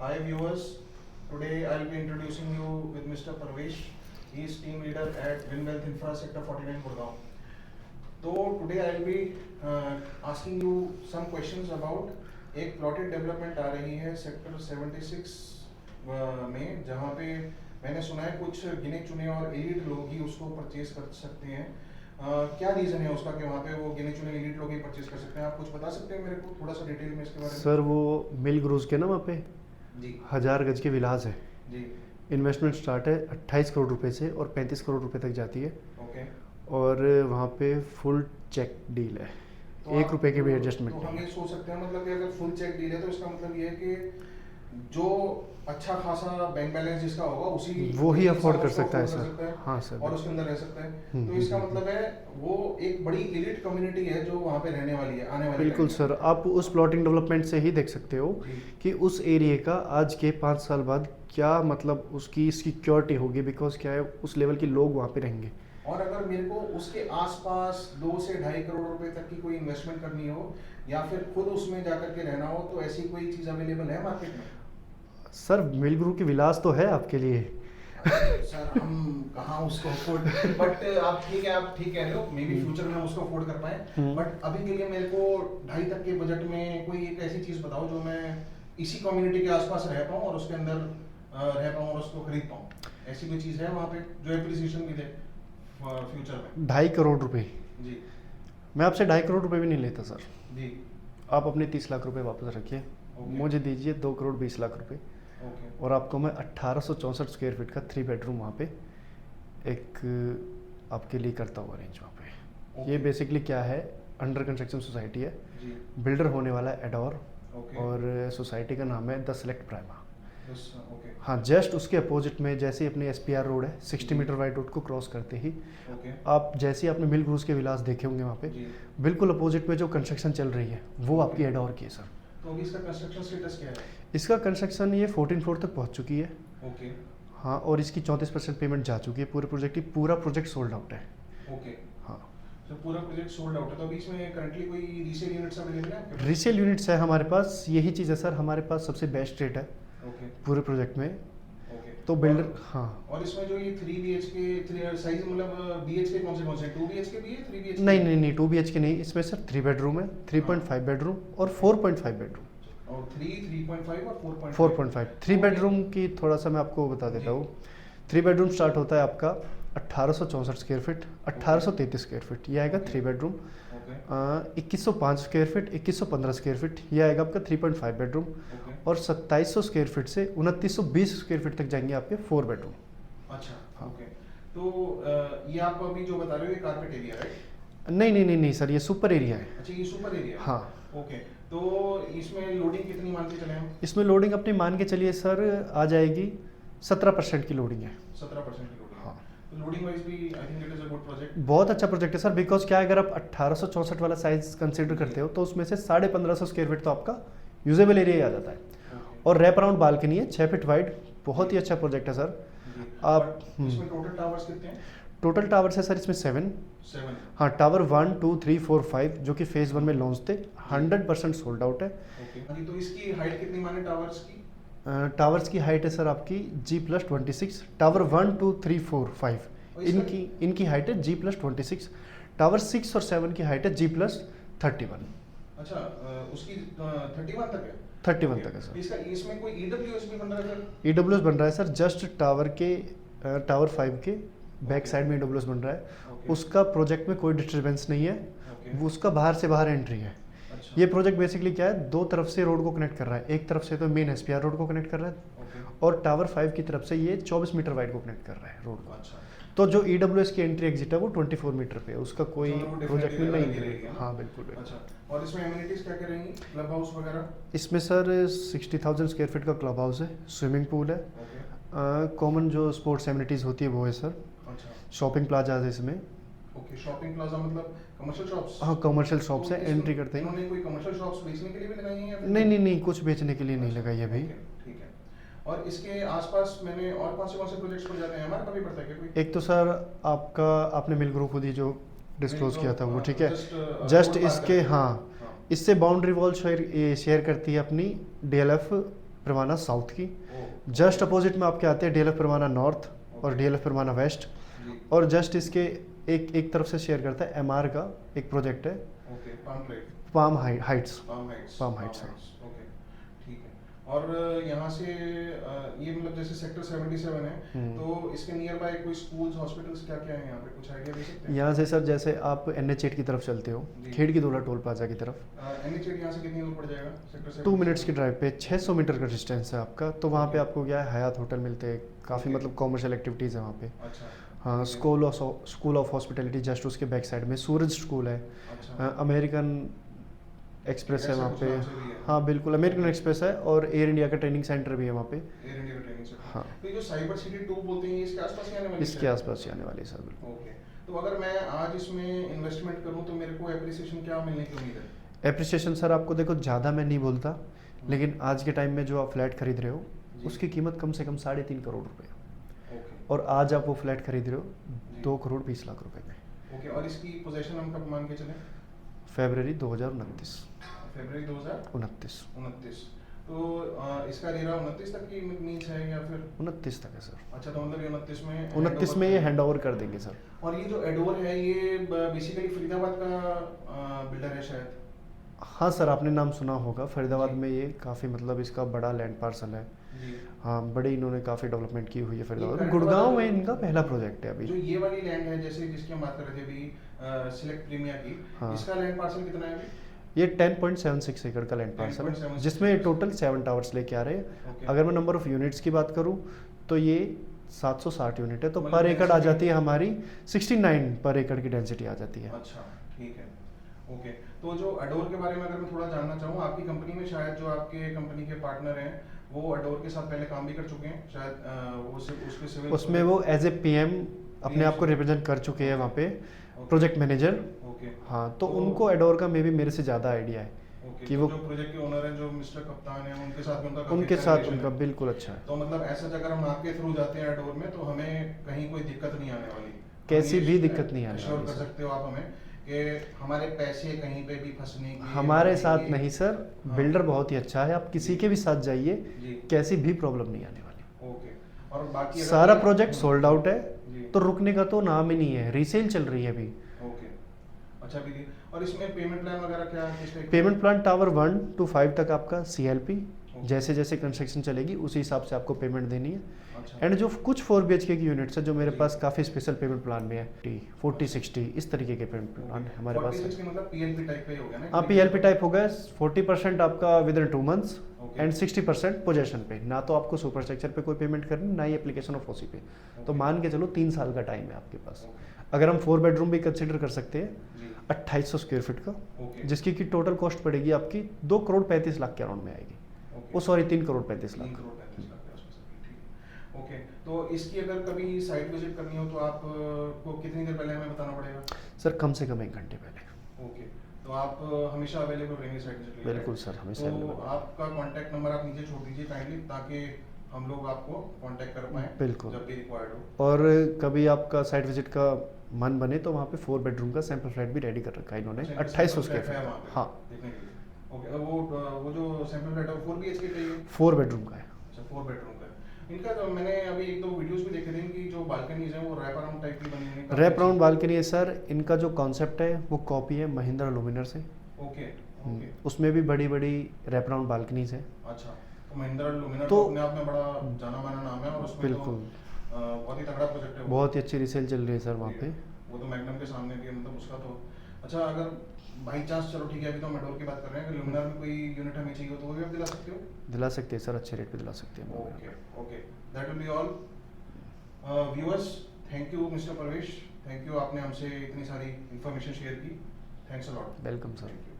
Hi viewers, today I'll be introducing you with Mr. Parvesh. He is team leader at Win Wealth Infra Sector 49 Gurgaon. So today I'll be asking you some questions about एक plotted development आ रही है sector 76 में, जहाँ पे मैंने सुना है कुछ गिने चुने और एलिट लोग ही उसको परचेज कर सकते हैं। क्या रीज़न है उसका कि वहाँ पे वो गिने चुने एलिट लोग ही परचेज कर सकते हैं? आप कुछ बता सकते हैं मेरे को थोड़ा सा डिटेल में इसके बारे में? सर वो मिल ग्रूज के ना वहाँ पे जी 1000 गज के विलास है। जी इन्वेस्टमेंट स्टार्ट है 28 करोड़ रुपए से और 35 करोड़ रुपए तक जाती है। ओके। और वहाँ पे फुल चेक डील है, तो 1 रुपए की भी एडजस्टमेंट तो हम नहीं ये है। सोच सकते हैं मतलब कि अगर फुल चेक डील है तो इसका मतलब ये है कि जो अच्छा खासा बैंक बैलेंस जिसका होगा उसी वो ही इंसान अफोर्ड कर उसको सकता है afford सर। हाँ सर। और उसके अंदर रह सकता है। तो हम्म, इसका हम्म, मतलब है वो एक बड़ी एलिट कम्युनिटी है जो वहाँ पे रहने वाली है आने वाले बिल्कुल time में। सर, आप उस प्लॉटिंग डेवलपमेंट से ही देख सकते हो जी। कि उस एरिया का आज के 5 साल बाद क्या मतलब उसकी सिक्योरिटी होगी, बिकॉज क्या है उस लेवल के लोग वहाँ पे रहेंगे। और अगर मेरे को उसके आसपास 2 से 2.5 करोड़ रुपए तक की कोई इन्वेस्टमेंट करनी हो या फिर खुद उसमें जाकर के रहना हो तो ऐसी कोई चीज़ अवेलेबल है मार्केट में? सर मिल ग्रुप की विलास तो है आपके लिए। सर हम कहाँ उसको अफोर्ड, बट आप ठीक है, आप ठीक कह रहे हो, मे बी फ्यूचर में हम उसको अफोर्ड कर पाए, बट अभी के लिए मेरे को 2.5 तक के बजट में कोई एक ऐसी चीज़ बताओ जो मैं इसी कम्युनिटी के आसपास रह पाऊँ और उसके अंदर रह पाऊँ और उसको खरीद पाऊँ। ऐसी कोई चीज़ है वहाँ पे जो एप्रिसिएशन भी दे फ्यूचर में? 2.5 करोड़ रुपए? जी मैं आपसे 2.5 करोड़ रुपए भी नहीं लेता सर। जी। आप अपने 30 लाख रुपए वापस रखिए, मुझे दीजिए 2 करोड़ 20 लाख रुपए ओके और आपको मैं 1864 स्क्वायर फीट का 3 बेडरूम वहाँ पे एक आपके लिए करता हूँ अरेंज वहाँ पे। ये बेसिकली क्या है, अंडर कंस्ट्रक्शन सोसाइटी है, जी। बिल्डर होने वाला है एडोर ओके। और सोसाइटी का नाम है द सेलेक्ट प्राइमा। ओके हाँ, जस्ट उसके अपोजिट में जैसे ही अपने SPR रोड है 60 मीटर वाइड रोड को क्रॉस करते ही ओके आप जैसे ही आपने मिल ग्रूज के विलास देखे होंगे वहाँ पे जी। बिल्कुल अपोजिट में जो कंस्ट्रक्शन चल रही है वो आपकी एडोर की है सर। तो अभी इसका कंस्ट्रक्शन स्टेटस क्या है? इसका कंस्ट्रक्शन ये 14 फ्लोर तक पहुँच चुकी है। ओके हाँ, और इसकी 34% पेमेंट जा चुकी है पूरे प्रोजेक्ट की। पूरा प्रोजेक्ट सोल्ड आउट है। ओके। हाँ, तो पूरा प्रोजेक्ट सोल्ड आउट है, तो अभी इसमें करंटली कोई रीसेल यूनिट्स अवेलेबल है आपके पास? रीसेल यूनिट्स है हमारे पास। यही चीज़ है सर, हमारे पास सबसे बेस्ट रेट है ओके पूरे प्रोजेक्ट में। ओके। तो बिल्डर हाँ, और इसमें जो ये 3 BHK 3 साइज मतलब BHK कौन से 2 BHK भी है 3 BHK? नहीं नहीं नहीं 2 BHK नहीं, इसमें सर 3 बेडरूम है, 3.5 बेडरूम और 4.5 बेडरूम। और 3.5 और 4.5? 4.5 3 बेडरूम की थोड़ा सा मैं आपको बता देता हूँ। 3 बेडरूम स्टार्ट होता है आपका 1864 स्क्वायर फीट, 1833 स्क्वायर फीट ये आएगा 3 bedroom. Okay 2105 square feet, 2115 square feet ये आएगा आपका 3.5 बेडरूम। ओके। और 2700 स्क्वायर फीट से 2920 स्क्वायर फीट तक जाएंगे आपके 4 बेडरूम। अच्छा हाँ। ओके। तो ये आप अभी जो बता रहे हो ये कारपेट एरिया राइट? नहीं नहीं नहीं नहीं सर, ये सुपर एरिया है। अच्छा ये सुपर एरिया? हाँ। ओके। तो इसमें लोडिंग कितनी मान के चले हम? इसमें लोडिंग अपनी मान के चलिए सर आ जाएगी 17% की लोडिंग है। 17% की लोडिंग? हाँ। तो लोडिंग वाइज भी I think it is a good project. बहुत अच्छा प्रोजेक्ट है सर, बिकॉज क्या है, अगर आप 1864 वाला साइज कंसिडर करते हो तो उसमें से 1550 स्क्वायर फीट तो आपका यूजेबल एरिया ही आ जाता है। और रैप अराउंड बालकनी है 6 फीट वाइड, बहुत ही अच्छा प्रोजेक्ट है सर। आप इसमें टोटल टावर्स कितने हैं? टोटल टावर्स है सर इसमें 7। 7? हाँ, टावर 1 2 3 4 5 जो कि फेज 1 में लॉन्च थे 100% सोल्ड आउट है। ओके। हाँ जी, तो इसकी हाइट कितनी माने टावर्स की? टावर्स की हाइट है सर आपकी G+26। टावर 1 2 3 4 5 इनकी हाइट है G+26। टावर 6 और 7 की हाइट है G+31। अच्छा उसकी 31 तक है? 31 तक है सर। इसका इसमें कोई EWS भी बन रहा है सर? EWS बन रहा है सर, जस्ट टावर 5 के बैक साइड में EWS बन रहा है। ओके। उसका प्रोजेक्ट में कोई डिस्टर्बेंस नहीं है, ओके। वो उसका बाहर से बाहर एंट्री है। अच्छा। ये प्रोजेक्ट बेसिकली क्या है, 2 तरफ से रोड को कनेक्ट कर रहा है। एक तरफ से तो मेन SPR रोड को कनेक्ट कर रहा है ओके। और टावर 5 की तरफ से ये 24 मीटर वाइड को कनेक्ट कर रहा है रोड को। अच्छा। तो जो EWS की एंट्री एग्जिट है वो 24 मीटर पे है, उसका कोई तो वो प्रोजेक्ट में definitely नहीं अलग ही रहेगी है। ना? हाँ बिल्कुल बिल्कुल। अच्छा, और इसमें एमिनिटीज क्या क्या रहेंगी? क्लब हाउस वगैरह? इसमें सर 60,000 स्क्वायर फीट का क्लब हाउस है, स्विमिंग पूल है, ओके। कॉमन जो स्पोर्ट्स एमिनिटीज़ होती है वो है सर। अच्छा। शॉपिंग प्लाजा है इसमें। ओके, शॉपिंग प्लाजा मतलब कमर्शियल शॉप्स? हाँ, कमर्शियल शॉप्स तो है, इसमें एंट्री करते ही। इन्होंने कोई कमर्शियल शॉप्स बेचने के लिए भी लगाई हैं या फिर? नहीं नहीं नहीं, कुछ बेचने के लिए नहीं लगाई अभी। ओके, ठीक है। और इसके आसपास मैंने और कौन से प्रोजेक्ट्स पड़ जाते हैं हमारे कभी पड़ता है क्या कोई? एक तो सर आपका आपने मिल ग्रुप खुद ही जो डिस्क्लोज किया था वो, ठीक है। जस्ट जस्ट इसके हाँ, इससे बाउंड्री वॉल शेयर करती है अपनी DLF परवाना साउथ की। ओ, जस्ट अपोजिट में आपके आते हैं DLF परवाना नॉर्थ और DLF परवाना वेस्ट। जी, और जस्ट इसके एक तरफ से शेयर करता है MR का एक प्रोजेक्ट है, okay, palm trade, palm Heights. Palm Heights, palm Heights, हाँ। ओके, ठीक है। और यहाँ से ये मतलब जैसे सेक्टर 77 है, तो इसके नियर बाय कोई स्कूल्स, हॉस्पिटल्स क्या क्या है यहाँ पे, कुछ आइडिया दे सकते हैं? यहाँ से सर जैसे आप NH8 की तरफ चलते हो, जी। खेड़ की दूल्हा टोल प्लाजा की तरफ, NH8 यहाँ से कितनी दूर पड़ जाएगा सेक्टर 2 मिनट्स की ड्राइव पे 600 मीटर का डिस्टेंस है आपका। तो वहाँ पे Okay. आपको क्या है, हयात होटल मिलते हैं, काफ़ी Okay. मतलब कॉमर्शियल एक्टिविटीज़ है वहाँ पे। अच्छा, हाँ, स्कूल ऑफ हॉस्पिटैलिटी जस्ट उसके बैक साइड में सूरज स्कूल है, अच्छा, अमेरिकन एक्सप्रेस है ऐसा वहाँ कुछ पे। नाम से भी है? हाँ बिल्कुल, अमेरिकन एक्सप्रेस है और एयर इंडिया का ट्रेनिंग सेंटर भी है वहाँ पे। एयर इंडिया का ट्रेनिंग सेंटर। हाँ। तो ये जो साइबर सिटी 2 बोलते हैं, ये इसके आसपास ही आने वाली इसके है? आसपास ही आने वाली है सर, बिल्कुल। ओके, तो अगर मैं आज इसमें इन्वेस्टमेंट करूँ तो मेरे को एप्रिसिएशन क्या मिलने की उम्मीद है? एप्रिसिएशन सर आपको देखो ज़्यादा मैं नहीं बोलता, लेकिन आज के टाइम में जो आप फ्लैट खरीद रहे हो जी। उसकी कीमत कम से कम 3.5 करोड़ रुपए, ओके, और आज आप वो फ्लैट खरीद रहे हो जी। 2 करोड़ 20 लाख रुपए में। ओके, और इसकी पोजीशन हम कब मान के चलें? फरवरी 2029। फरवरी 2029। तो इसका रेरा 29 तक की मीन्स है या फिर? 29 तक है सर। अच्छा, तो मतलब ये 29 में 29 में ये हैंड ओवर कर देंगे सर। और ये जो एडोर है, ये बेसिकली फरीदाबाद का बिल्डर है शायद? हाँ सर, आपने नाम सुना होगा, फरीदाबाद जी। में ये काफ़ी मतलब इसका बड़ा लैंड पार्सल है। जी। हाँ, बड़ी इन्होंने काफ़ी डेवलपमेंट की हुई है फरीदाबाद में। current गुड़गांव वाला में जो- इनका पहला प्रोजेक्ट है जो अभी। ये वाली लैंड है, जैसे जिसकी हम बात कर रहे थे अभी, सिलेक्ट प्रीमिया की, हाँ। इसका लैंड पार्सल कितना है अभी? ये 10.76 एकड़ का लैंड पार्सल है, 10.76 जिसमें टोटल 7 टावर्स लेके आ रहे हैं। ओके। अगर मैं नंबर ऑफ यूनिट्स की बात करूँ तो ये 760 यूनिट है, तो मतलब पर एकड़ आ density- जाती है हमारी 69 पर एकड़ की डेंसिटी आ जाती है। अच्छा, ठीक है, ओके। तो जो अडोर के बारे में अगर मैं थोड़ा जानना चाहूँ, आपकी कंपनी में शायद जो आपके कंपनी के पार्टनर हैं वो अडोर के साथ पहले काम भी कर चुके हैं शायद, वो उसके सिविल उसमें वो एज ए PM अपने आप को रिप्रेजेंट कर चुके हैं वहाँ पे, प्रोजेक्ट मैनेजर। ओके, हाँ, तो उनको एडोर का मे बी मेरे से ज़्यादा आइडिया है ओके। कि तो वो जो प्रोजेक्ट के ओनर हैं, जो मिस्टर कप्तान हैं, उनके साथ भी उनका काफी उनके अच्छा साथ relation उनका है। बिल्कुल अच्छा है। तो मतलब ऐसा अगर हम आपके थ्रू जाते हैं अडोर में, तो हमें कहीं कोई दिक्कत नहीं आने वाली? कैसी हम ये भी दिक्कत नहीं आने assure वाली कर सर। सकते हो आप हमें कि हमारे पैसे कहीं पे भी फंसने की हमारे साथ ये- नहीं सर, हाँ। बिल्डर बहुत ही अच्छा है, आप किसी के भी साथ जाइए, जी, कैसी भी प्रॉब्लम नहीं आने वाली। ओके। और बाकी अगर सारा ये- प्रोजेक्ट सोल्ड आउट है, जी, तो रुकने का तो नाम ही नहीं है, रीसेल चल रही है अभी। ओके, अच्छा भी। और इसमें पेमेंट प्लान वगैरह क्या है, किस टाइप का? पेमेंट प्लान टावर 1 to 5 तक आपका CLP, ओके। जैसे जैसे कंस्ट्रक्शन चलेगी उसी हिसाब से आपको पेमेंट देनी है। अच्छा, एंड जो कुछ 4 BHK की यूनिट्स है जो मेरे जी। पास काफ़ी स्पेशल पेमेंट प्लान में है, 40-60 इस तरीके के पेमेंट प्लान हमारे पास है। 46 के मतलब PLP टाइप का ही हो गया ना? हाँ, PLP टाइप हो गया, 40% आपका with in 2 months okay. And 60% possession पे। ना तो आपको सुपर स्ट्रक्चर पे कोई पेमेंट करनी, ना ही एप्लीकेशन ऑफ OC पे। तो ओके। मान के चलो 3 साल का टाइम है आपके पास। ओके, अगर हम 4 बेडरूम भी कंसिडर कर सकते हैं, जी, 2800 स्क्वायर फीट का, ओके, जिसकी की टोटल कॉस्ट पड़ेगी आपकी 2 करोड़ 35 लाख के अराउंड में आएगी। ओके। ओ सॉरी, 3 करोड़ 35 3 लाख। करोड़ 35 लाख के आसपास आएगी, ठीक है। ओके, तो इसकी अगर कभी साइट विजिट करनी हो तो आप को कितनी देर पहले हमें बताना पड़ेगा? सर कम से कम 1 घंटे पहले। ओके, तो आप हमेशा अवेलेबल रहेंगे साइट विजिट के लिए? बिल्कुल सर, हमेशा तो available। आपका कांटेक्ट नंबर आप नीचे छोड़ दीजिए काइंडली, ताकि हम लोग आपको कांटेक्ट कर पाएं बिल्कुल। जब भी रिक्वायर्ड हो। और कभी आपका साइट विजिट का मन बने तो वहाँ पे 4 बेडरूम का सैंपल फ्लैट भी रेडी कर रखा है इन्होंने, अच्छा, इनका 2800 sample स्क्वायर flat है फीट। वहाँ पे हाँ, देखने के लिए। ओके, वो जो सैंपल फ्लैट है वो 4 BHK का ही है? 4 बेडरूम का है। अच्छा, 4 बेडरूम का है। इनका तो मैंने अभी 1-2 वीडियोस भी देखे थे, इनकी जो बालकनीज हैं वो रैप अराउंड टाइप की बनी हुई हैं। रैप राउंड बालकनी है सर, इनका जो कॉन्सेप्ट है वो कॉपी है महिंद्रा लुमिनर से। ओके, ओके, उसमें भी बड़ी बड़ी रैप राउंड बालकनीज है। अच्छा। तो महिंद्रा लुमिनर तो- तो अपने आप में बड़ा जाना माना नाम है, और उसमें बिल्कुल। तो बहुत ही तगड़ा प्रोजेक्ट है वो। बहुत ही अच्छी रिसेल चल रही है सर वहाँ पे। वो तो मैग्नम के सामने भी है, मतलब उसका तो। अच्छा, अगर बाई चांस, चलो ठीक है, अभी तो हम एडोर की बात कर रहे हैं, अगर लुमिनर में कोई यूनिट हमें चाहिए हो तो वो भी आप दिला सकते हो? दिला सकते हैं सर, अच्छे रेट पे दिला सकते हैं। Okay, okay, that will be all. Viewers, thank you mister Parvesh, thank you, आपने हमसे इतनी सारी इन्फॉर्मेशन शेयर की। Thanks a lot. Welcome sir. Thank you.